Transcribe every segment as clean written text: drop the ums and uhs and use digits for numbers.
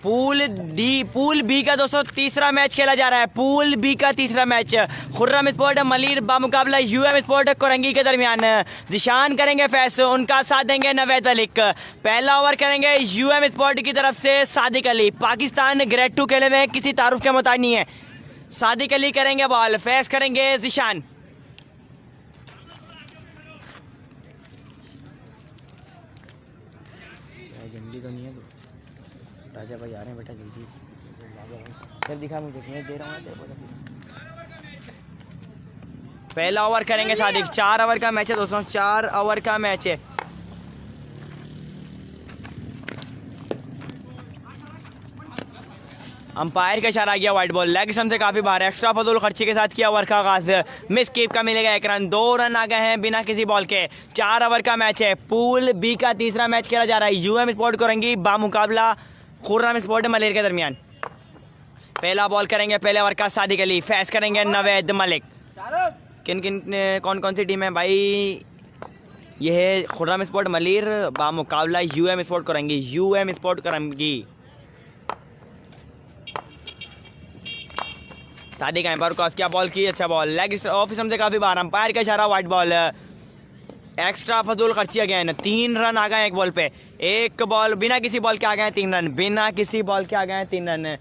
Pool B का दोस्तों तीसरा मैच खेला जा रहा है। पूल बी का तीसरा मैच खुर्रम स्पोर्ट मलीर बामुकाबला यूएम स्पोर्ट कोरंगी के दरमियान। जिशान करेंगे फैसला, उनका साथ देंगे नवेद अलिक। पहला ओवर करेंगे यूएम स्पोर्ट की तरफ से सादिक अली। पाकिस्तान ग्रेड 2 खेले में किसी तारुफ के मोहताज नहीं है। सादिक अली करेंगे बॉल, फेस करेंगे जिशान। जल्दी तो नहीं है राजा भाई, आ रहे हैं बेटा जल्दी। फिर दिखा मुझे, मैं दे रहा हूँ। पहला ओवर करेंगे सादिक। 4 ओवर का मैच है दोस्तों, 4 ओवर का मैच है। अंपायर का इशारा किया, वाइट बॉल। लेग स्टंप से काफी बाहर, एक्स्ट्रा फजूल खर्ची के साथ किया ओवर का आगाज। मिस कीप का मिलेगा 1 रन। 2 रन आ गए हैं बिना किसी बॉल के। 4 ओवर का मैच है। पूल बी का तीसरा मैच खेला जा रहा है। यूएम स्पोर्ट कोरंगी बामुकाबला खुर्रम स्पोर्ट मलेर के दरमियान। पहला बॉल करेंगे पहले ओवर का सादिक अली, फेस करेंगे नवेद मलिक। कौन कौन सी टीम है भाई? यह है खुर्रम स्पोर्ट मलीर बामुकाबला UM sport Korangi. UM sport Korangi. Sadiq umpire cross किया, बॉल की, अच्छा बॉल। लेग ऑफ स्टंप से काफी बाहर, अंपायर का इशारा, वाइट बॉल। एक्स्ट्रा फजूल खर्ची अगेन। 3 रन आ गए एक बॉल पे। एक बॉल बिना किसी बॉल के आ गए 3 रन। बिना किसी बॉल के आ गए 3 रन।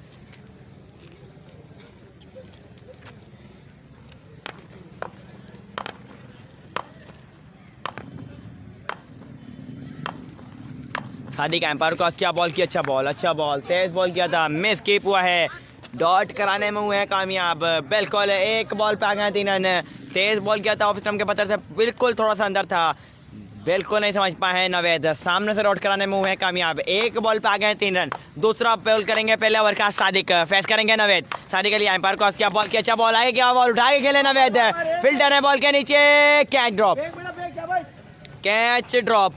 सादिक एम्पायर क्रॉस किया, बॉल की, अच्छा बॉल, अच्छा बॉल। तेज बॉल किया था, मिस कीप हुआ है। डॉट कराने में हुए हैं कामयाब। बिल्कुल एक बॉल पे आ गए 3 रन। तेज बॉल किया था ऑफ स्टंप के पत्थर से, बिल्कुल थोड़ा सा अंदर था, बिल्कुल नहीं समझ पाए हैं नवेद। सामने से डॉट कराने में हुए हैं कामयाब। एक बॉल पे आ गए 3 रन। दूसरा बॉल करेंगे पहले ओवर का सादिक, फेस करेंगे नवेद। सादिक अली एम्पायर क्रॉस किया, बॉल किया, अच्छा बॉल आएगा, क्या बॉल उठा के खेले नवेद। फिल्टर है बॉल के नीचे, catch drop, catch drop.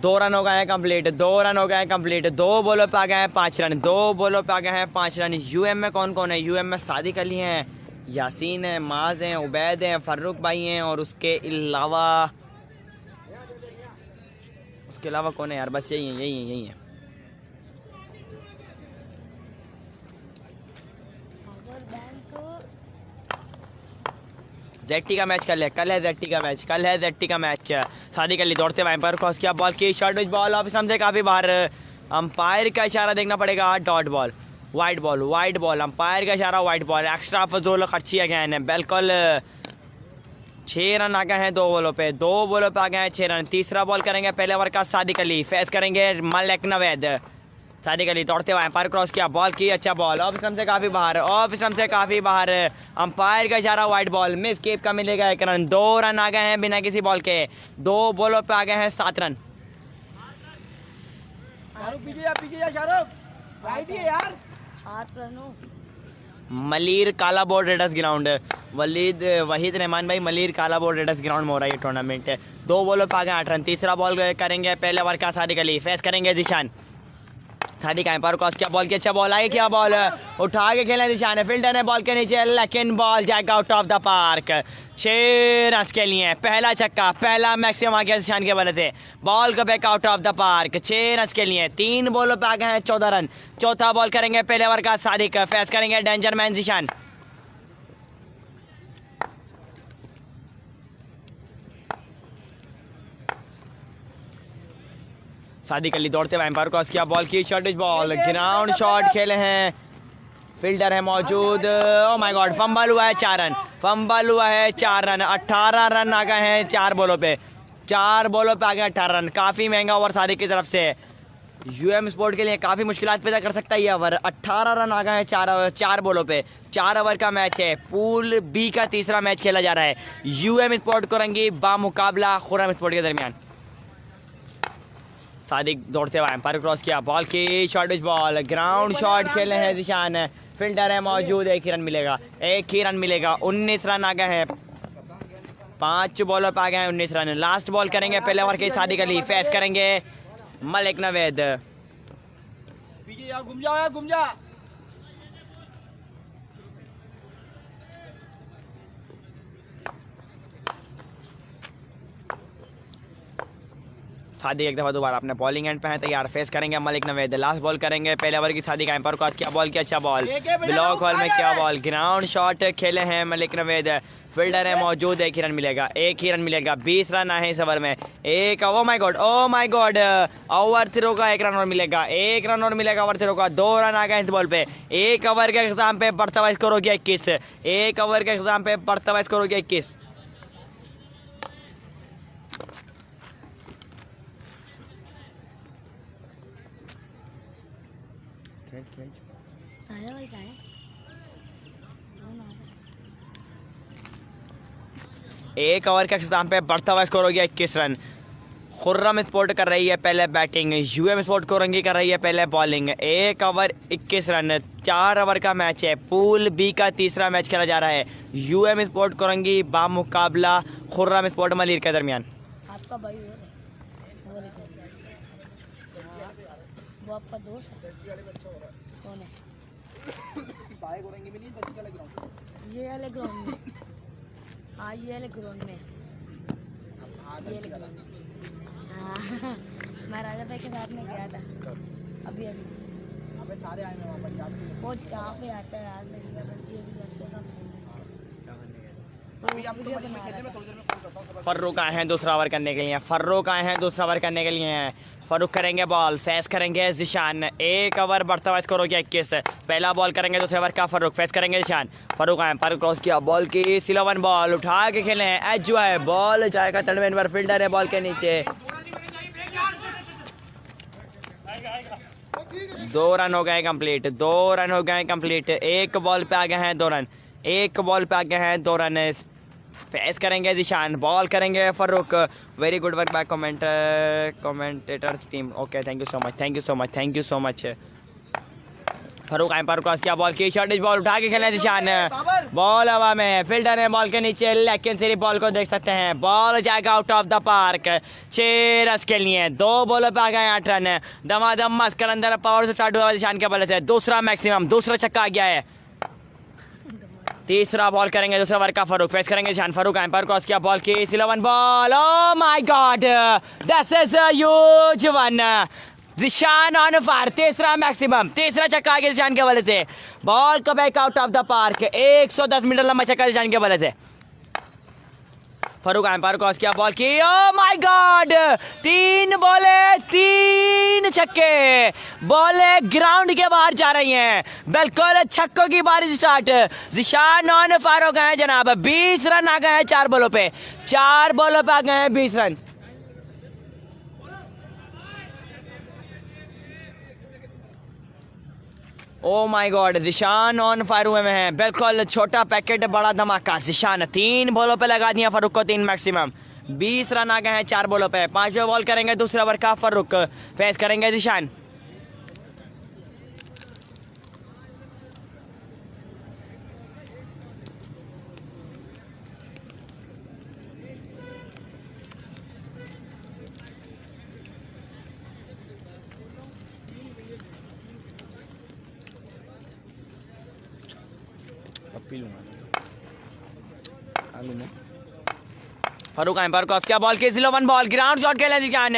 2 run हो गए हैं कंप्लीट। 2 रन हो गए हैं कंप्लीट। 2 बॉलों पे आ गए हैं 5 रन। 2 बॉलों पे आ गए हैं 5 रन। यूएम में कौन कौन है? यूएम में सादिक अली हैं, यासीन है, माज हैं, उबैद हैं, फर्रुख भाई हैं, और उसके अलावा कौन है यार? बस यही है। जेटी का मैच कल है जेटी का मैच। सादिक अली दौड़ते हुए एम्पायर क्रॉस किया, बॉल की, short which ball, off stump से काफी बाहर। अंपायर का इशारा देखना पड़ेगा, dot ball, white ball. Umpire का इशारा, वाइट बॉल। एक्स्ट्रा फजूल खर्ची अगेन है, बिल्कुल। 6 रन आ गए हैं 2 बॉलों पे। 2 बॉलों पे आ गए हैं 6 रन। तीसरा बॉल करेंगे पहले ओवर का सादिक अली, फेस करेंगे मलिक नवेद। सादिक अली दौड़ते हुए एम्पायर क्रॉस किया, बॉल की, अच्छा बॉल, ऑफ स्टंप से काफी बाहर। अंपायर का इशारा, वाइट बॉल। मिस कीप का मिलेगा 1 रन। 2 रन आ गए हैं बिना किसी बॉल के। 2 बॉलों पे आ गए हैं 7 रन। मलीर काला board readers ground, Waheed Rahman भाई, मलीर काला बोर्ड रेडर्स ग्राउंड में हो रहा है ये टूर्नामेंट। 2 बॉलों पे आ गए 8 रन। तीसरा बॉल करेंगे पहले ओवर का सादिक अली, फेस करेंगे जिशान। सादिक एम्पायर क्रॉस किया, बॉल की, अच्छा बॉल आई, क्या बॉल उठा के खेले जिशान है। फिल्डर है बॉल के नीचे, लेकिन ball jack out of the park. 6 run के लिए पहला छक्का, पहला मैक्सिमम आ गया जिशान के बल्ले से। बॉल का back out of the park. 6 run के लिए 3 बॉलों पे आ गए हैं 14 रन। चौथा बॉल करेंगे पहले ओवर का सादिक, फेस करेंगे डेंजर मैन जिशान। सादिक अली दौड़ते हुए एम्पायर क्रॉस किया, बॉल की, शॉर्ट बॉल, ग्राउंड शॉट खेले हैं, फील्डर है मौजूद। ओ माय गॉड, फंबल हुआ है 4 रन। 18 रन आ गए हैं 4 बॉलों पे। 4 बॉलों पे आ गए 18 रन। काफ़ी महंगा ओवर सादिक की तरफ से। यूएम स्पोर्ट के लिए काफ़ी मुश्किलात पैदा कर सकता है ये ओवर। 18 रन आ गए हैं 4 बॉलों पे। 4 ओवर का मैच है। पूल बी का तीसरा मैच खेला जा रहा है। यूएम स्पोर्ट कोरंगी बामुकाबला खुर्रम स्पोर्ट के दरमियान। सादिक दौड़ते हुए एम्पायर क्रॉस किया, बॉल की, short which ball, ground shot खेले हैं जिशान। फील्डर है मौजूद, 1 ही रन मिलेगा। 19 रन आ गए हैं। 5 बॉलों पे आ गए हैं 19 रन। लास्ट बॉल करेंगे पहले ओवर के सादिक अली, फेस करेंगे मलिक नवेद। घूम जा। सादिक एक दफ़ा दोबारा अपने बॉलिंग एंड पे है तैयार, फेस करेंगे मलिक नवेद, लास्ट बॉल करेंगे पहले ओवर की। सादिक एम्पायर को आज क्या बॉल किया, अच्छा बॉल, ब्लॉक हॉल में क्या बॉल, ग्राउंड शॉट खेले हैं मलिक नवेद, फील्डर है मौजूद, एक ही रन मिलेगा, एक ही रन मिलेगा, 20 रन आए इस ओवर में, एक, oh my god over throw का 1 रन और मिलेगा, 1 रन और मिलेगा ओवर थ्रो का, 2 रन आ गए इस बॉल पे। एक ओवर के अख्ताम पे बढ़ता हुआ स्कोर हो गया 21, एक ओवर के अख्ताम पे बढ़ता हुआ स्कोर हो गया 21। एक ओवर के अख्ताम पे बढ़ता हुआ स्कोर हो गया 21 रन। खुर्रम स्पोर्ट कर रही है पहले बैटिंग, यूएम स्पोर्ट कोरंगी कर रही है पहले बॉलिंग। 1 ओवर 21 रन, 4 ओवर का मैच है, पूल बी का तीसरा मैच खेला जा रहा है, यूएम स्पोर्ट कोरंगी बामुकाबला खुर्रम स्पोर्ट मलिर के दरमियान। आपका भाई वो आपका दोस्त है, कौन है? ये वाले ग्राउंड में, हाँ ये वाले ग्राउंड में, ये वाले ग्राउंड में। हाँ मैं राजा भाई के साथ में गया था अभी सारे आए हैं वहाँ पर, वो यहाँ पे आता है यार, ये भी ऐसे का फर्रुख आए हैं दूसरा ओवर करने के लिए, फर्रुख आए हैं दूसरा ओवर करने के लिए, फर्रुख करेंगे बॉल, फेस करेंगे जिशान। 1 ओवर बढ़ता हुआ स्कोर हो गया 21, पहला बॉल करेंगे दूसरे ओवर का, फर्रुख फेस करेंगे जिशान, फर्रुख आए पर क्रॉस किया, बॉल की सिलोवन बॉल उठा के खेले हैं, एज जो है बॉल जाएगा तड़मेन पर, फील्डर है बॉल के नीचे। 2 रन हो गए कंप्लीट, 2 रन हो गए कंप्लीट, 1 बॉल पे आ गए हैं 2 रन, 1 बॉल पे आ गए हैं 2 रन। फेस करेंगे जिशान, बॉल करेंगे Farrukh. Very good work by commentators team, okay thank you so much, thank you so much, thank you so much. Farrukh umpire cross किया, बॉल की शॉर्टेज बॉल उठा के खेले जिशान, बॉल हवा में, फील्डर है बॉल के नीचे, लेकिन सिर्फ बॉल को देख सकते हैं, बॉल जाएगा out of the park. 6 run के लिए 2 बॉलों पे आ गए 8 रन, दमादम मस्कर अंदर पावर से स्टार्ट हुआ जिशान के बल्ले से, दूसरा मैक्सिमम, दूसरा छक्का आ गया है। तीसरा बॉल करेंगे दूसरा ओवर का, फर्रुख फेस करेंगे जिशान, फर्रुख एम्पायर क्रॉस किया, बॉल की सिलोवन ball, oh my god this is a huge one, Zeeshan on fire, तीसरा मैक्सिमम, तीसरा छक्का आ गया जिशान के बल्ले से, बॉल को back out of the park, 110 metre लंबा छक्का जिशान के बल्ले से। फर्रुख एम्पायर क्रॉस किया, बॉल की, ओ माय गॉड 3 बॉले 3 छक्के, बॉले ग्राउंड के बाहर जा रही हैं, बिल्कुल छक्कों की बारिश स्टार्ट, जिशान ऑन फायर हो गए हैं जनाब, 20 रन आ गए हैं 4 बॉलों पे, 4 बॉलों पे आ गए हैं 20 run. Oh my god Zeeshan on fire हुए में हैं, बिल्कुल छोटा पैकेट बड़ा धमाका, जिशान 3 बॉलों पे लगा दिया फर्रुख को 3 मैक्सिमम, 20 रन आ गए हैं 4 बॉलों पे। 5वां बॉल करेंगे दूसरे ओवर का, फर्रुख फेस करेंगे जिशान, फर्रुख एम्पायर क्रॉस किया, बॉल की सिलोवन बॉल, ग्राउंड शॉट खेले जिशान,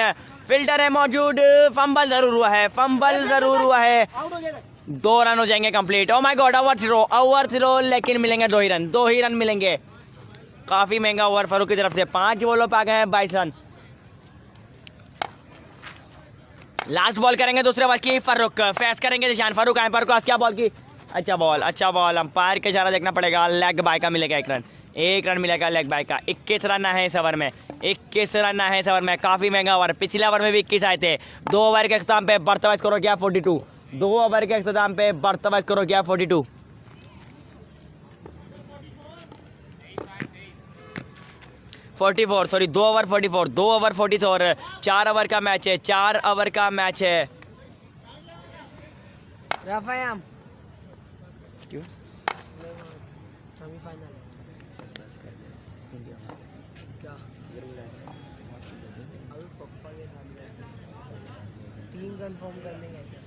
फील्डर है मौजूद, फंबल जरूर हुआ है, फंबल जरूर हुआ है, 2 रन हो जाएंगे complete. Oh my god over throw, लेकिन मिलेंगे 2 ही रन, 2 ही रन मिलेंगे, काफी महंगा ओवर फर्रुख की तरफ से। 5 बॉलों पे आ गए हैं 22 रन। लास्ट बॉल करेंगे दूसरे ओवर की, फर्रुख फेस करेंगे जिशान, फर्रुख एम्पायर क्रॉस किया, बॉल की, अच्छा बॉल, अंपायर के इशारा देखना पड़ेगा, लेग बाय का मिलेगा 1 रन मिलेगा लेग बाय का। 21 रन है इस ओवर में, 21 रन है इस ओवर में, काफ़ी महंगा ओवर, पिछले ओवर में भी 21 आए थे। 2 ओवर के अख्ताम पे बढ़ता हुआ स्कोर हो गया 42, 2 ओवर के अख्ताम पे बढ़ता हुआ स्कोर हो गया 42। 44 सॉरी 2 ओवर 44, 2 ओवर 44, 4 ओवर का मैच है, 4 ओवर का मैच है। रफायाम क्यों सेमीफाइनल क्या अभी पप्पा के साथ टीम कंफर्म करने गए थे,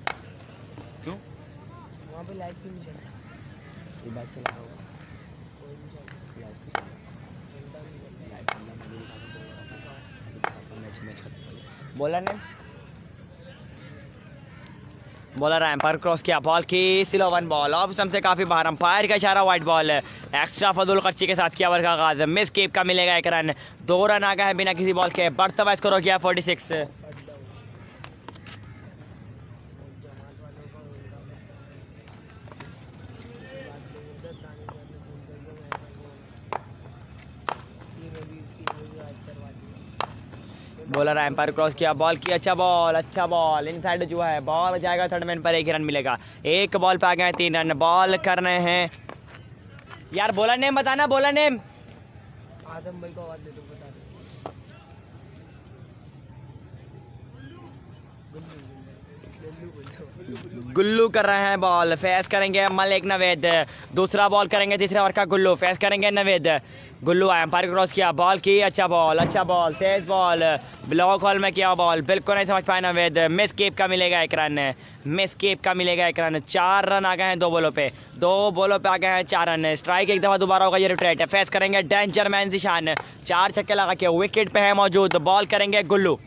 क्यों वहाँ पे लाइव क्यों नहीं चला? ये बात चला होगा, कोई नहीं चला, लाइव घंटा नहीं चला, मैच खत्म हो गया। बॉलर ने बॉलर एम्पायर क्रॉस किया, बॉल की स्लो 1 बॉल ऑफ स्टंप से काफी बाहर, अंपायर का इशारा, वाइट बॉल। एक्स्ट्रा फजूल खर्ची के साथ किया ओवर का आगाज, मिस कीप का मिलेगा 1 रन। 2 रन आ गए हैं बिना किसी बॉल के, बढ़ता हुआ स्कोर हो गया 46। बॉलर एम्पायर क्रॉस किया, बॉल की अच्छा बॉल इनसाइड जो है, बॉल जाएगा थर्ड मैन पर, 1 रन मिलेगा। एक बॉल पे आ गए 3 रन, बॉल करने हैं यार। बॉलर नेम बताना, बॉलर नेम। आदम भाई को आवाज दे दो, बता दो। गुल्लू कर रहे हैं बॉल, फेस करेंगे मलिक नवेद। दूसरा बॉल करेंगे तीसरे ओवर का, गुल्लू फेस करेंगे नवेद। गुल्लू एम्पायर क्रॉस किया, बॉल की अच्छा बॉल तेज बॉल, ब्लॉक हॉल में किया बॉल, बिल्कुल नहीं समझ पाया नवेद। मिस कीप का मिलेगा 1 रन। 4 रन आ गए हैं 2 बॉलों पे, 2 बॉलों पे आ गए हैं 4 रन। स्ट्राइक एक दफा दोबारा होगा, ये रिट्रेट। फेस करेंगे डेंजर मैन जिशान, 4 छक्के लगा के विकेट पे है मौजूद। बॉल करेंगे गुल्लू,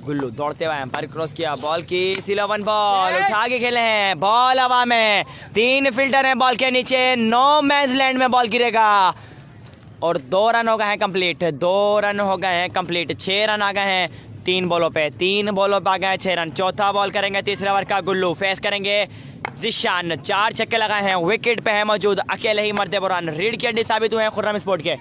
गुल्लू दौड़ते हुए एम्पायर क्रॉस किया, बॉल की सिला 1 बॉल, उठा के खेले हैं, बॉल हवा में। 3 फील्डर हैं बॉल के नीचे, नो मैच लैंड में बॉल गिरेगा और 2 रन हो गए हैं कंप्लीट। 6 रन आ गए हैं 3 बॉलों पे आ गए हैं 6 रन। चौथा बॉल करेंगे तीसरे ओवर का, गुल्लू फेस करेंगे जिशान, 4 छक्के लगाए हैं, विकेट पे है मौजूद, अकेले ही मरते बुरान। रीढ़ की हड्डी साबित हुए हैं खुर्रम स्पोर्ट के।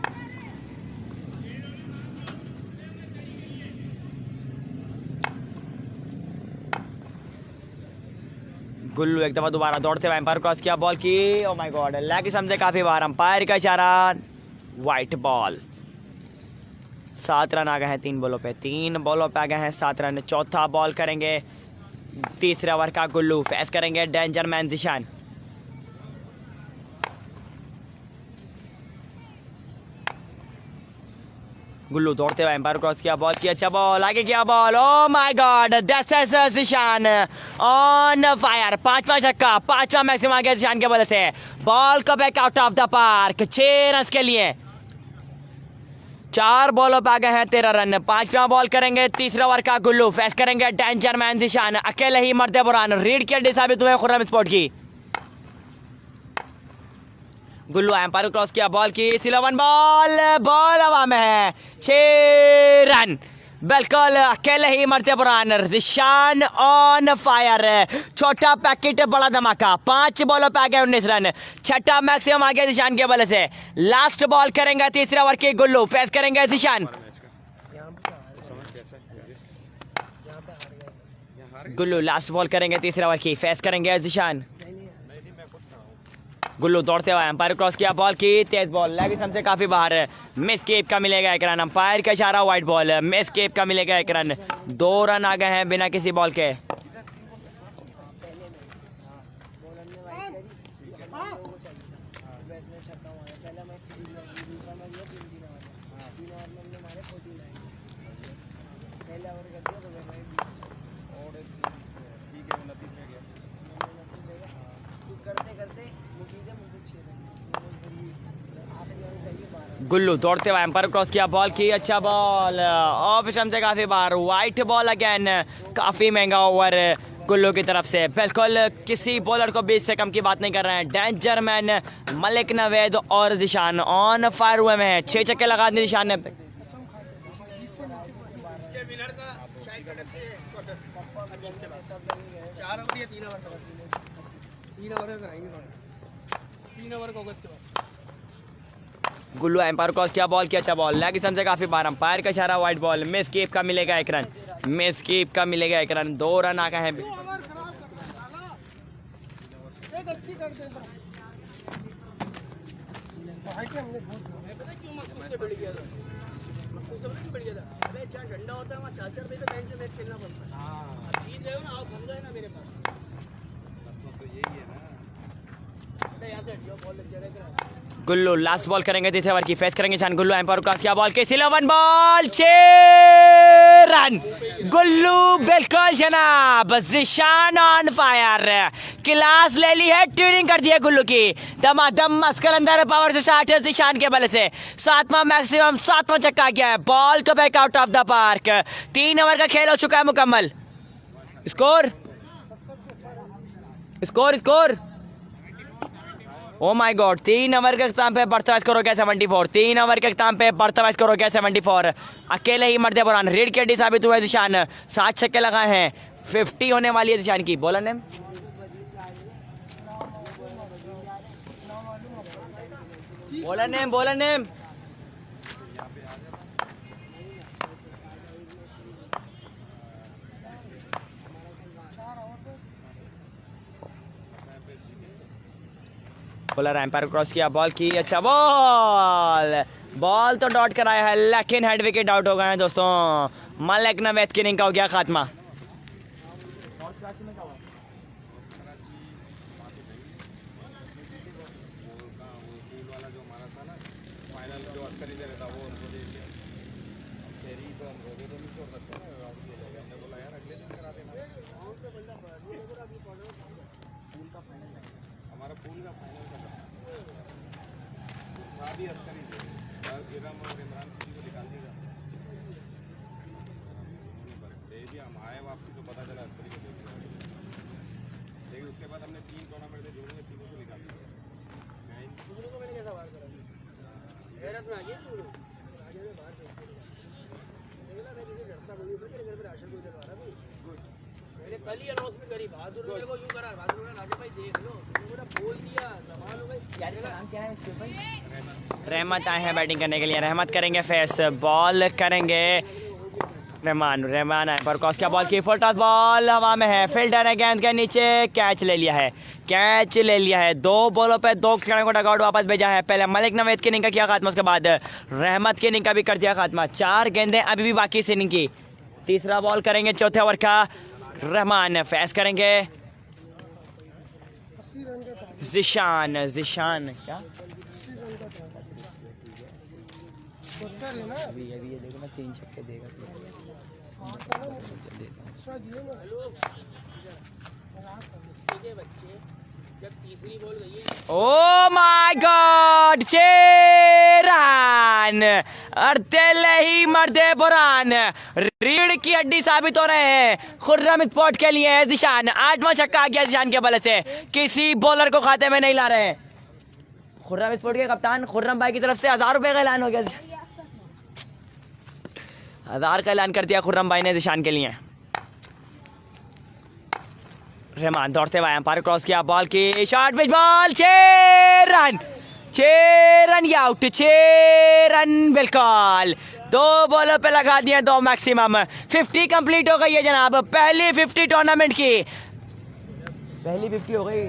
गुल्लू एक दफा दोबारा दौड़ते हुए एम्पायर क्रॉस किया, बॉल की oh my God, leg stump से काफी बार, अंपायर का इशारा, वाइट बॉल। 7 रन आ गए हैं 3 बॉलों पे आ गए हैं 7 रन। चौथा बॉल करेंगे तीसरे ओवर का, गुल्लू फेस करेंगे डेंजर मैन जिशान। गुल्लू दौड़ते हुए एम्पायर क्रॉस किया, बॉल की अच्छा बॉल, आगे किया ball, oh my god, this is Zeeshan on fire. 5वां छक्का, 5वां मैक्सिमम आ गया जिशान के बल्ले से। बॉल को back out of the park, 6 run के लिए। 4 बॉलों पे आ गए हैं 13 रन। 5वां बॉल करेंगे तीसरा ओवर का, गुल्लू फेस करेंगे डेंजर मैन जिशान, अकेले ही मरते बुरान। रीढ़ की हड्डी साबित हुए खुर्रम स्पोर्ट की। गुल्लू एम्पायर क्रॉस किया, बॉल की सिला 1 बॉल हवा में है, 6 रन, बिल्कुल अकेले ही मरते पुरान। जिशान ऑन फायर, छोटा पैकेट बड़ा धमाका। 5 बॉलों पे आ गए 19 रन। 6ठा मैक्सिमम आ गया जिशान के बल्ले से। लास्ट बॉल करेंगे तीसरे ओवर की, गुल्लू फेस करेंगे जिशान। गुल्लू लास्ट बॉल करेंगे तीसरे ओवर की, फेस करेंगे जिशान। गुल्लू दौड़ते हुए एम्पायर क्रॉस किया, बॉल की तेज बॉल, लेग स्टंप से काफी बाहर, मिस कीप का मिलेगा 1 रन। अंपायर का इशारा, वाइट बॉल, मिस कीप का मिलेगा 1 रन। 2 रन आ गए हैं बिना किसी बॉल के। गुल्लू दौड़ते हुए एम्पायर क्रॉस किया, बॉल की अच्छा बॉल, ऑफ स्टंप से काफी बार, वाइट बॉल अगेन। काफी महंगा ओवर गुल्लू की तरफ से, बिल्कुल किसी बॉलर को 20 से कम की बात नहीं कर रहे हैं। डेंजर मैन मलिक नवेद और जिशान ऑन फायर हुए में 6 छक्के लगा दिए जिशान ने। गुल्लू एम्पायर क्रॉस किया, बॉल की अच्छा बॉल, लेग स्टंप से काफी बार, अंपायर का इशारा, वाइट बॉल, मिस कीप का मिलेगा 1 रन। 2 रन आ गए हैं। ठंडा होता है वहाँ 4-4 बजे तक मैच खेलना पड़ता है। अब जीत रहे हो ना, आप घूम गए ना मेरे पास, तो यही है ना। यहाँ से हटियो, बॉल लग जाएगा। गुल्लू लास्ट बॉल करेंगे तीसरे ओवर की, फेस करेंगे ईशान। गुल्लू एम्पायर क्रॉस किया, बॉल किसी 11 बॉल 6 रन। गुल्लू बिल्कुल जनाब, ईशान ऑन फायर, क्लास ले ली है, ट्यूनिंग कर दी है गुल्लू की। दमादम मस्कल अंदर पावर से स्टार्ट है ईशान के बल से, 7वां मैक्सिमम 7वां छक्का गया है, बॉल को back out of the park. 3 over का खेल हो चुका है मुकम्मल। Score score score O my God, 3 over के अख्ताम पे बर्तवाज करो गया 74। 3 ओवर के अख्ताम पे बर्तवाज करो गया 74। अकेले ही मर्दे बुरान रेड के अड्डी साबित हुआ है ईशान, 7 छक्के लगाए हैं, 50 होने वाली है ईशान की। Bowler name bowler name bowler umpire cross किया, बॉल की, अच्छा बॉल तो डॉट कराया है, लेकिन हेड विकेट आउट हो गए हैं दोस्तों। मलिक नवेद की इनिंग का हो गया खात्मा। मैंने कल ही अनाउंसमेंट करी, बहादुर ने मेरे को यूं करा, बहादुर ने राजा भाई देख लो, मैंने बोल दिया, कमाल हो गई। रहमत आए हैं बैटिंग करने के लिए, रहमत करेंगे फेस, बॉल करेंगे रहमान आए पर क्रॉस किया, बॉल की, फुल टॉस बॉल हवा में है, फील्डर है गेंद के नीचे, कैच ले लिया है। 2 बॉलों पे 2 खिलाड़ियों को डगआउट वापस भेजा है। पहले मलिक नवेद की इनिंग का किया खात्मा, उसके बाद रहमत की इनिंग का भी कर दिया खात्मा। 4 गेंदें अभी भी बाकी इस इनिंग की। तीसरा बॉल करेंगे चौथे ओवर का, रहमान फेस करेंगे जिशान क्या अभी ये देखो ना, 3 छक्के देगा। ओ माय गॉड, 6 रन, अड़तेले ही मर्दे बुरान, रीढ़ की हड्डी साबित हो रहे हैं खुर्रम स्पॉट के लिए। जिशान 8वां छक्का आ गया जिशान के बल्ले से, किसी बॉलर को खाते में नहीं ला रहे हैं। खुर्रम स्पॉट के कप्तान खुर्रम भाई की तरफ से 1000 रुपए का ऐलान हो गया, 1000 का ऐलान कर दिया खुर्रम भाई ने जिशान के लिए। रहमान दौड़ते हुए एम्पायर क्रॉस किया, बॉल की, शॉर्ट पिच बॉल, 6 रन या आउट, 6 रन बिल्कुल। 2 बॉलों पे लगा दिए 2 मैक्सिमम, 50 कंप्लीट हो गई है जनाब, पहली 50 टूर्नामेंट की, पहली 50 हो गई।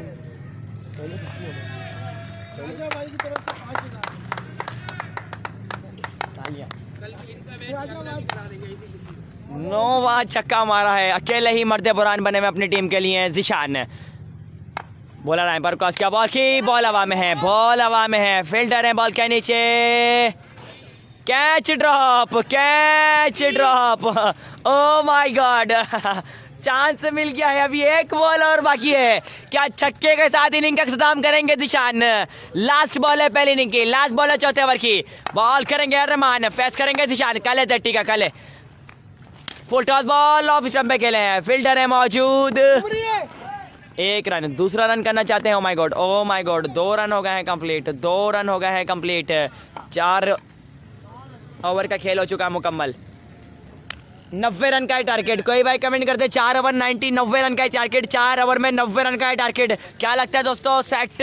9वां छक्का मारा है, अकेले ही मर्दे बुरान बने में अपनी टीम के लिए जिशान। बॉलर आए पर क्रॉस किया, बॉल की, बॉल हवा में है, फील्डर है बॉल के नीचे, catch drop, oh my god, chance मिल गया है, अभी 1 बॉल और बाकी है। क्या छक्के के साथ इनिंग का इख्तिताम करेंगे जिशान? लास्ट बॉल है पहली इनिंग की, लास्ट बॉल है चौथे ओवर की, बॉल करेंगे रहमान, फेस करेंगे जिशान, कल है 30 का, कल है full toss ball off stump पे खेले हैं, फील्डर है मौजूद, 1 रन, दूसरा रन करना चाहते हैं। ओ माय गॉड, 2 रन हो गए हैं कंप्लीट, 4 ओवर का खेल हो चुका है मुकम्मल। 90 रन का है टारगेट। कोई भाई कमेंट करते 4 ओवर 90 रन का है टारगेट, 4 ओवर में 90 रन का है टारगेट। क्या लगता है दोस्तों, सेट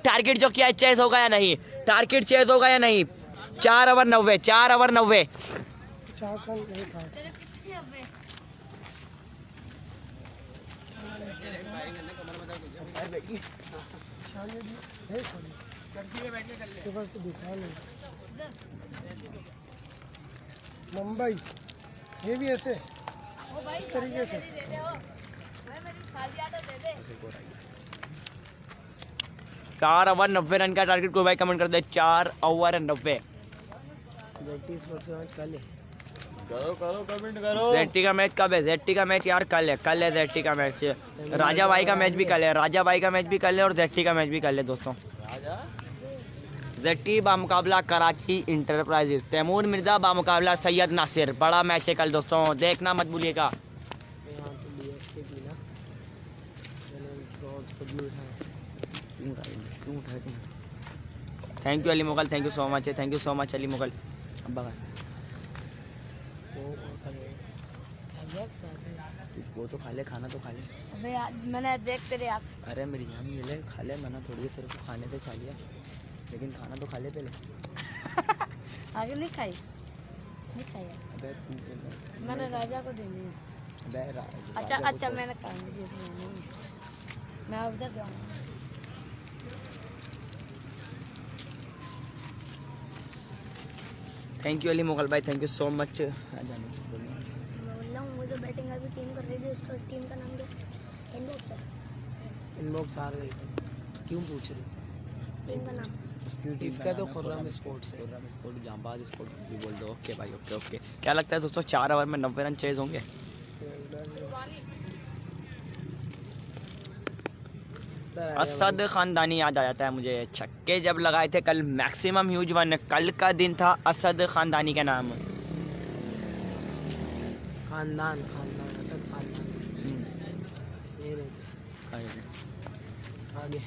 टारगेट जो किया है चेस होगा या नहीं, टारगेट चेस होगा या नहीं? 4 ओवर 90, 4 ओवर 90, 50 मुंबई ये भी ऐसे इस तरीके से 4 ओवर 90 रन का टारगेट कोई भाई कमेंट कर दे। 4 ओवर 90। जेटी स्पोर्ट्स का मैच कल है। करो कमेंट करो। जेटी का मैच कब है? जेटी का मैच यार कल है जेटी का मैच। राजा भाई का मैच भी कल है, राजा भाई का मैच भी कल है और जेटी का मैच भी कल है दोस्तों। राजा जेटी बामुकाबला कराची इंटरप्राइजेस, तैमूर मिर्जा बामुकाबला सैयद नासिर। बड़ा मैच है कल दोस्तों, देखना मत भूलिएगा। यहाँ तो डीएसके की ना मैंने बहुत खुद भी उठाया। Thank you Ali Mughal, thank you so much, thank you so much Ali Mughal. अब बगा वो तो खा ले, खाना तो खा ले। अबे यार मैंने देख तेरे यार। अरे मेरी जान ये ले, खा ले, मना थोड़ी देर तेरे को खाने से छा लिया, लेकिन खाना तो खा ले पहले। आगे नहीं खाई यार। अबे तू मैंने राजा को देनी है। अबे अच्छा मैंने कहा मुझे देनी है। मैं उधर जाऊँगा। थैंक यू अली मुगल भाई, थैंक यू सो मच। मुझे बैटिंग अभी टीम कर रही थी, उसका टीम का नाम क्या? इनबॉक्स है। इनबॉक्स हार गई। क्यों पूछ रही? टीम का नाम इसका तो खुर्रम स्पोर्ट्स है। खुर्रम स्पोर्ट, जांबाज स्पोर्ट भी बोल दो। ओके भाई, ओके ओके। क्या लगता है दोस्तों 4 ओवर में 90 रन चेज होंगे? असद खानदानी याद आ जाता है मुझे। छक्के जब लगाए थे कल मैक्सिमम ह्यूज वन, कल का दिन था असद खानदानी का नाम। खानदान असद खानदान ये रहते आगे।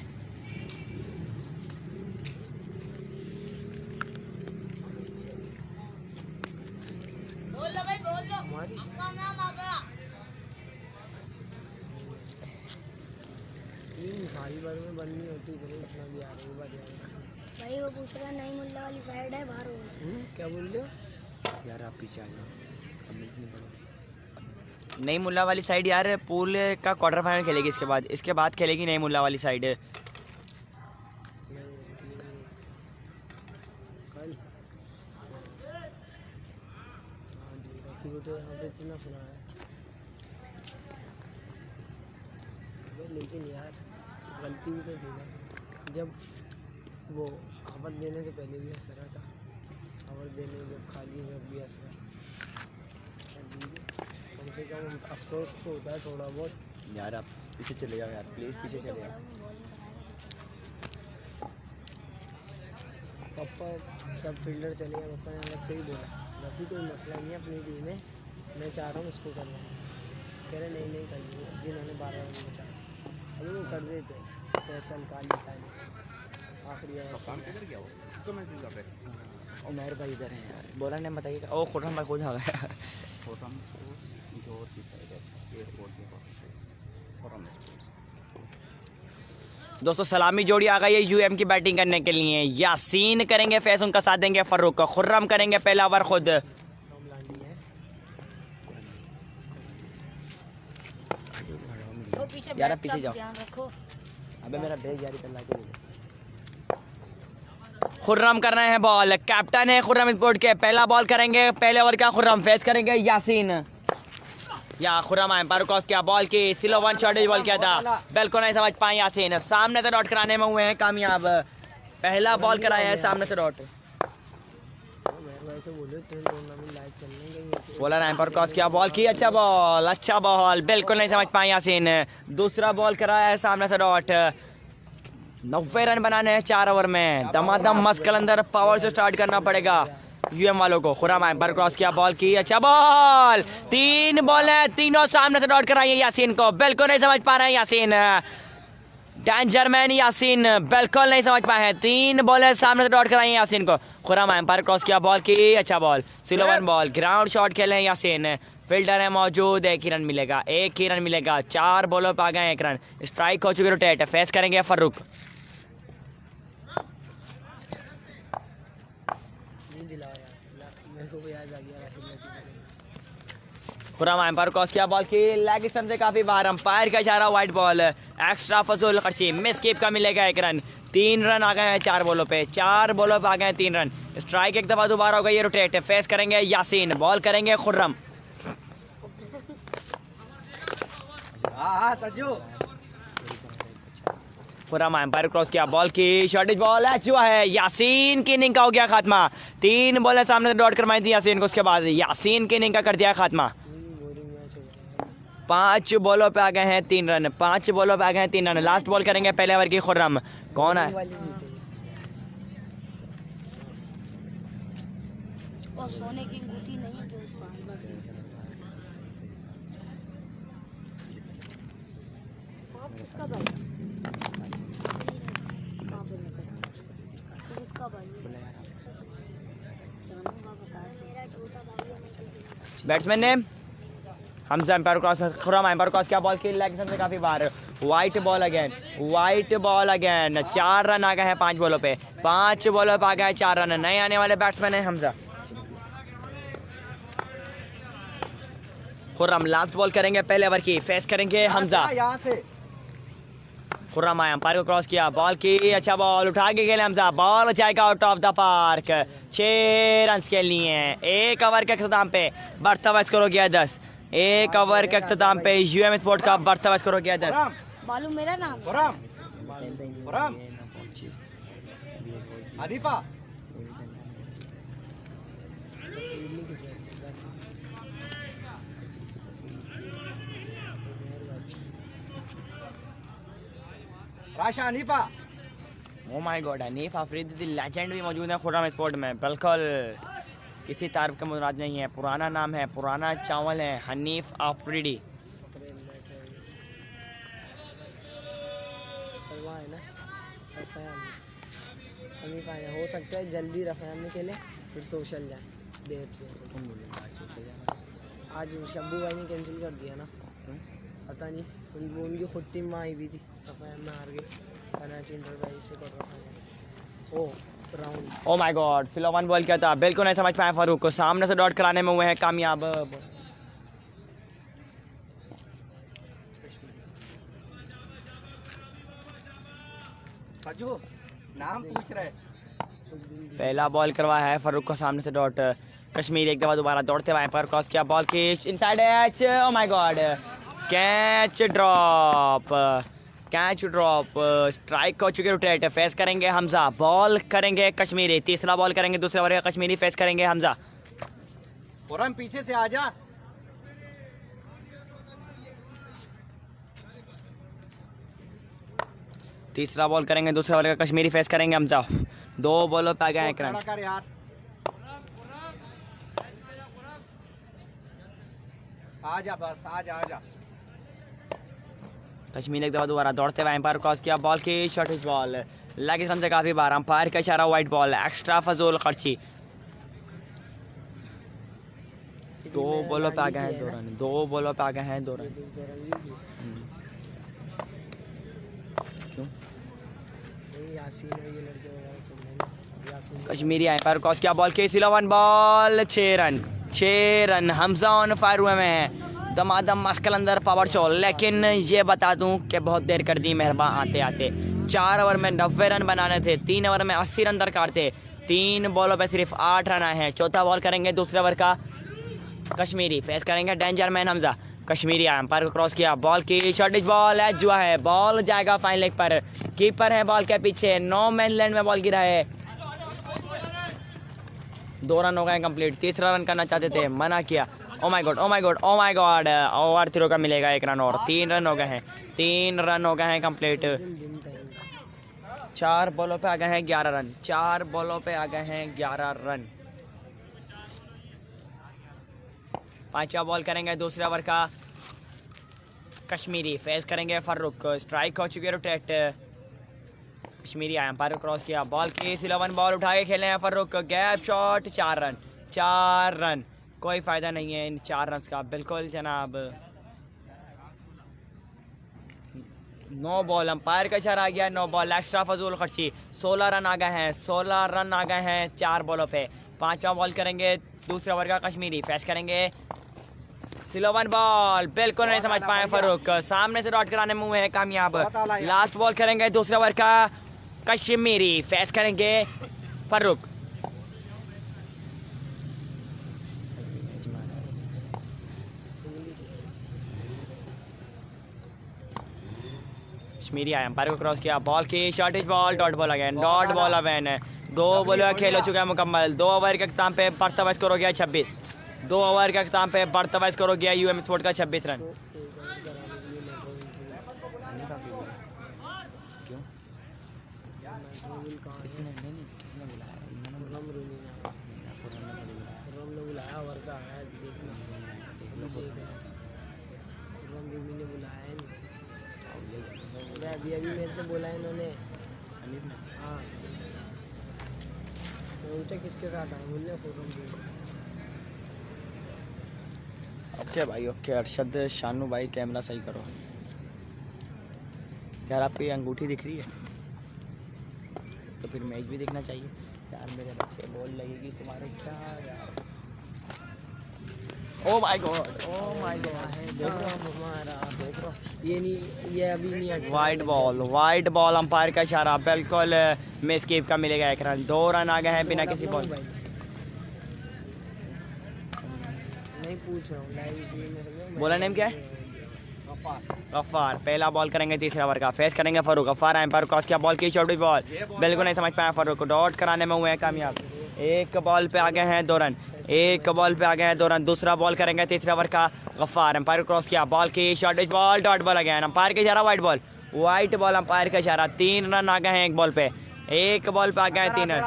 हमारी टीम सारी बार में बंद नहीं होती, इतनी इतना भी आ रही है बात यार। भाई वो पूछ रहा है नई मुल्ला वाली साइड है, बाहर हो गई। क्या बोल रहे हो यार? आप पीछे आ जाओ, कमेंट्स नहीं पढ़ो। नई मुल्ला वाली साइड यार पूल का क्वार्टर फाइनल खेलेगी, इसके बाद खेलेगी नई मुल्ला वाली साइड। कल को तो यहाँ पे इतना सुना है, लेकिन यार गलती भी तो थी ना। जब वो खबर देने से पहले भी हंस रहा था, खबर देने जब खाली जब भी हंस रहा। कम से कम अफसोस तो होता है थोड़ा बहुत। यार आप पीछे चले जाओ यार, प्लीज़ पीछे चले जाओ। पापा सब फील्डर चले गए, पापा ने अलग से ही बोला रफ़ी कोई मसला नहीं है अपनी टीम में, मैं चाह रहा हूँ उसको करना। कह रहे नहीं कर लीजिए, जिन्होंने 12 रन बचा अभी वो कर देते फैसल काली आखिरी उमर भाई इधर है यार, बोला नहीं बताइएगा। ओ खुर्रम भाई खुद आ गया। दोस्तों सलामी जोड़ी आ गई है यूएम की बैटिंग करने के लिए। यासीन करेंगे फेस, उनका साथ देंगे फर्रुख। खुर्रम करेंगे पहला ओवर खुद। यार पीछे जाओ, ध्यान रखो। अबे मेरा बैग जारी कर ला के दे। खुर्रम कर रहे हैं बॉल, कैप्टन है खुर्रम स्पोर्ट के। पहला बॉल करेंगे पहले ओवर का, खुर्रम फेस करेंगे यासीन। या खुर्रम आए पर क्रॉस किया, बॉल की स्लो वन शॉट बॉल किया था, बिल्कुल नहीं समझ पाए यासीन। सामने से डॉट कराने में हुए हैं कामयाब, पहला बॉल कराया है सामने से डॉट। बोला रहा है पर क्रॉस किया, बॉल की अच्छा बॉल, बिल्कुल नहीं समझ पाए यासीन। दूसरा बॉल कराया है सामने से डॉट। 90 रन बनाने हैं 4 ओवर में। दमादम मस्त कलंदर पावर से स्टार्ट करना पड़ेगा यूएम वालों को। खुर्रम आए पर क्रॉस किया, बॉल की अच्छा बॉल। 3 बॉल है, तीनों सामने से डॉट कराई है यासीन को, बिल्कुल नहीं समझ पा रहे हैं यासीन। डेंजर मैन यासीन बिल्कुल नहीं समझ पाए हैं। 3 बॉल है सामने से डॉट कराई है यासीन को। खुर्रम आए पर क्रॉस किया, बॉल की अच्छा ball, slow one ball, ground shot खेले हैं यासीन। फील्डर है मौजूद, 1 ही रन मिलेगा, 1 ही रन मिलेगा। 4 बॉलों पर आ गए 1 रन, स्ट्राइक हो चुके रोटेट। फेस करेंगे फर्रुख। खुर्रम एम्पायर क्रॉस किया, बॉल की लेग स्टंप से काफी बाहर, अंपायर का इशारा, वाइट बॉल। एक्स्ट्रा फजूल खर्ची, मिस कीप का मिलेगा 1 रन। 3 रन आ गए हैं 4 बॉलों पे, 4 बॉलों पे आ गए हैं 3 रन। स्ट्राइक एक दफा दोबारा हो गई है रोटेट। फेस करेंगे यासीन, बॉल करेंगे खुर्रम। खुर्रम एम्पायर क्रॉस किया, बॉल की शॉर्टेज बॉल है, हुआ है यासीन की इनिंग का हो गया खात्मा। 3 बॉलें सामने से डॉट करवाई थी यासीन को, उसके बाद यासीन की इनिंग का कर दिया खात्मा। बोरिंग मैच हो गया। 5 बॉलों पे आ गए हैं 3 रन, 5 बॉलों पे आ गए हैं 3 रन। लास्ट बॉल करेंगे पहले ओवर की खुर्रम, कौन है? वाली जीतेगी। और सोने की अंगूठी नहीं है तो उसको किसका भाई? कहाँ पे निकल? किसका भाई? जानूंगा, बता। मेरा छोटा भाई है, मैं किसी बैट्समैन ने Hamza umpire cross, Khurram umpire cross किया, बॉल की लेग से काफी बार, wide ball again, wide ball again. 4 run आ गए हैं 5 बॉलों पे, 5 बॉलों पे आ गए हैं 4 रन। नए आने वाले बैट्समैन है हमजा। खुर्रम लास्ट बॉल करेंगे पहले ओवर की, फेस करेंगे हमजा। यहाँ से खुर्रम आया, एम्पायर को क्रॉस किया, बॉल की, अच्छा बॉल उठा के खेले हमजा, बॉल जाएगा out of the park. 6 run के लिए 1 ओवर के अख्ताम पे बढ़ता स्कोर हो गया 10। 1 ओवर के अख्ताम पे यूएम स्पोर्ट का बढ़ता स्कोर हो गया 10। मालूम मेरा नाम? खुर्रम खुर्रम हनीफा फील्डिंग की चाहिए बस। Rasha Hanifa oh my god, Hanif Afridi legend भी मौजूद है खुर्रम स्पोर्ट में। बिल्कुल किसी तारीफ का मुराद नहीं है, पुराना नाम है, पुराना चावल है, हनीफ अफरीदी। वहाँ है ना रफ़ायान सेमीफाइनल हो सकता है, जल्दी रफ़ायान में खेले फिर सोशल जाए देर से। आज शब्बू भाई ने कैंसिल कर दिया ना, पता नहीं, उनकी खुद टीम में आई भी थी, रफ़ायान में हार गई कराची इंटरप्राइज से कर रहा है। ओ राउंड oh my god, slow 1 ball किया था, बिल्कुल नहीं समझ पाए फारूक को, सामने से डॉट कराने में हुए हैं कामयाब। सजू नाम पूछ रहे। पहला बॉल करवाया है फारूक को, सामने से डॉट। कश्मीर एक दफा दोबारा दौड़ते हुए पर क्रॉस किया, बॉल की inside H, O my God, catch drop, catch drop, strike हो चुके रोटेट। फेस करेंगे हमजा, बॉल करेंगे कश्मीरी, तीसरा बॉल करेंगे दूसरे ओवर का कश्मीरी, फेस करेंगे हमजा। खुर्रम पीछे से आ जा। तीसरा बॉल करेंगे दूसरे ओवर का कश्मीरी, फेस करेंगे हमजा। 2 बॉलों पे आ गए हैं खड़ा रन। कर यार। आ जा बस, आ जा, आ जा। कश्मीर एक दफा दोबारा दौड़ते हुए एम्पायर क्रॉस किया, बॉल की शॉर्टेज बॉल, लगी समझे काफी बार, अंपायर का इशारा, वाइट बॉल, एक्स्ट्रा फजूल खर्ची। 2 बॉलों पे आ गए हैं 2 रन, 2 बॉलों पे आ गए हैं 2 रन। क्यों? यासीन है ये लड़के वगैरह खेल रहे हैं। यासीन कश्मीरी एम्पायर क्रॉस किया, बॉल की सिला 1 ball, 6 run, 6 run. Hamza on fire हुए में दमादम मस्कल अंदर पावर शॉट, लेकिन ये बता दूं कि बहुत देर कर दी मेहरबा आते आते। 4 ओवर में 90 रन बनाने थे, 3 ओवर में 80 रन दरकार थे, 3 बॉलों पे सिर्फ 8 रन आए हैं। चौथा बॉल करेंगे दूसरे ओवर का कश्मीरी, फेस करेंगे danger man Hamza. Kashmiri umpire को क्रॉस किया, बॉल की शॉर्टेज बॉल है, जुआ है, बॉल जाएगा फाइन लेग पर, कीपर है बॉल के पीछे, नो मैन लैंड में बॉल गिरा है। 2 रन हो गए कंप्लीट, तीसरा रन करना चाहते थे, मना किया। Oh my god, oh my god, oh my god, over throw का मिलेगा 1 रन और। 3 रन हो गए हैं, 3 रन हो गए हैं कंप्लीट। दिन था इनका। 4 बॉलों पे आ गए हैं 11 रन, 4 बॉलों पे आ गए हैं 11 रन। 5वां बॉल करेंगे दूसरे ओवर का कश्मीरी, फेस करेंगे फारूक, स्ट्राइक हो चुकी है रोटेट। कश्मीरी आया, एम्पायर क्रॉस किया, बॉल की सिला 1 बॉल उठा के खेले हैं Farooq, gap shot, 4 run, 4 run. कोई फ़ायदा नहीं है इन 4 रन का, बिल्कुल जनाब। 9 बॉल, अंपायर का इशारा आ गया, 9 बॉल, एक्स्ट्रा फजूल खर्ची। 16 रन आ गए हैं, 16 रन आ गए हैं 4 बॉलों पे। 5वां बॉल करेंगे दूसरे ओवर का कश्मीरी, फेस करेंगे स्लो 1 बॉल, बिल्कुल नहीं समझ पाए फारूक, सामने से डॉट कराने में हुए हैं कामयाब। लास्ट बॉल करेंगे दूसरे ओवर का कश्मीरी, फेस करेंगे फारूक। कश्मीरी आया, अंपायर को क्रॉस किया, बॉल की शॉर्ट इज ball, dot ball again, dot ball again है। 2 बॉल खेल हो चुका है मुकम्मल। 2 ओवर के अख्ताम पे बढ़ता हुआ स्कोर हो गया 26। 2 ओवर के अख्ताम पे बढ़ता हुआ स्कोर हो गया यूएम स्पोर्ट का 26 रन। क्यों? किसी ने बुलाया? बुलाया वर्गा आया देखना ने बुलाया अभी मेरे से बोला है इन्होंने। हाँ तो किसके साथ आए बोलने ओके भाई ओके। अरशद शानू भाई कैमरा सही करो यार। आपकी अंगूठी दिख रही है तो फिर मैच भी देखना चाहिए यार। मेरे बच्चे बॉल लगेगी तुम्हारे क्या यार। ओ my god, oh my God, देख रहा ये नहीं, ये अभी नहीं हटा। वाइड बॉल अंपायर का इशारा बिल्कुल मिस कीप का मिलेगा एक रन। 2 रन आ गए हैं बिना किसी बॉल। नहीं पूछ रहा हूँ लाइव इसलिए मेरे बोला नेम क्या है? गफ्फार। पहला बॉल करेंगे तीसरा ओवर का, फेस करेंगे फारूक। गफ्फार एम्पायर क्रॉस किया, बॉल की शॉर्ट बॉल बिल्कुल नहीं समझ पाया फारूक को, डॉट कराने में हुए हैं कामयाब। 1 बॉल पे आ गए हैं 2 रन, 1 बॉल पे आ गए हैं 2 रन। दूसरा बॉल करेंगे तीसरा ओवर का। गफ्फार एम्पायर क्रॉस किया, बॉल की शॉर्ट बॉल, डॉट बॉल आ गया। अंपायर का इशारा वाइट बॉल अंपायर का इशारा। 3 रन आ गए हैं 1 बॉल पे, 1 बॉल पे आ गए हैं 3 रन।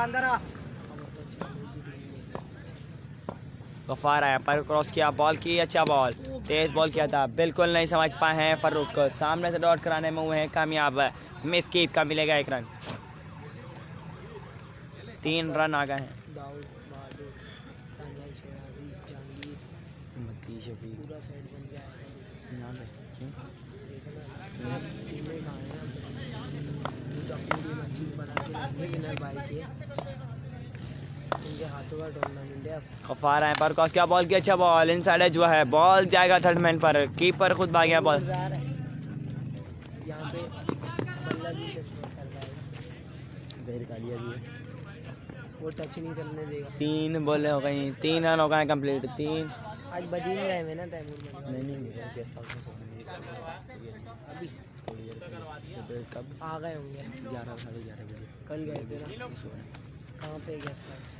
गफ्फार आया, पर क्रॉस किया, बॉल की अच्छा बॉल, तेज बॉल किया था, बिल्कुल नहीं समझ पाए हैं फारूक को। सामने से डॉट कराने में हुए हैं कामयाब। मिस कीप का मिलेगा 1 रन। 3 रन आ गए हैं। दाऊद बहादुर तानिया शेराजी जहांगीर पूरा सेट बन गया है। देखना टीमें कहाँ हैं अपनी टीम अच्छी बना के लाएंगे विनर भाई के। उनके हाथों का टूर्नामेंट है। गफ्फार आए, पर क्रॉस किया, बॉल की अच्छा बॉल इनसाइड एज हुआ है, बॉल जाएगा थर्ड मैन पर। कीपर खुद भाग गया बॉल। यहाँ पे बल्ला भी स्कोर कर पाएगा, वो टच नहीं करने देगा। 3 बॉलें हो गई, 3 रन हो गए कंप्लीट। 3 आज बदीन गए में ना तैमूर में। नहीं कब आ गए होंगे 11 साढ़े 11 बजे कल गए थे ना। कहाँ पे guest house?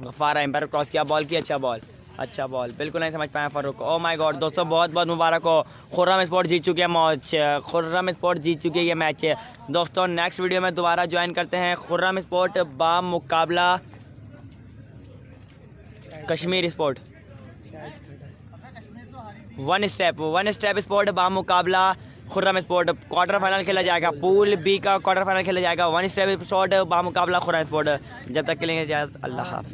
Gaffar umpire cross किया, बॉल की अच्छा बॉल बिल्कुल नहीं समझ पाया फारूक। ओ माय गॉड दोस्तों, बहुत बहुत मुबारक हो, खुर्रम स्पोर्ट जीत चुकी है मैच। खुर्रम स्पोर्ट जीत चुकी है ये मैच। दोस्तों नेक्स्ट वीडियो में दोबारा ज्वाइन करते हैं खुर्रम स्पोर्ट बा मुकाबला Kashmir sport. One step sport बा मुकाबला खुर्रम स्पोर्ट। क्वार्टर फाइनल खेला जाएगा, पूल बी का क्वार्टर फाइनल खेला जाएगा। 1 स्टेप स्पोर्ट बा मुकाबला खुर्रम स्पोर्ट। जब तक के लिए इजाज़त, अल्लाह हाफिज़।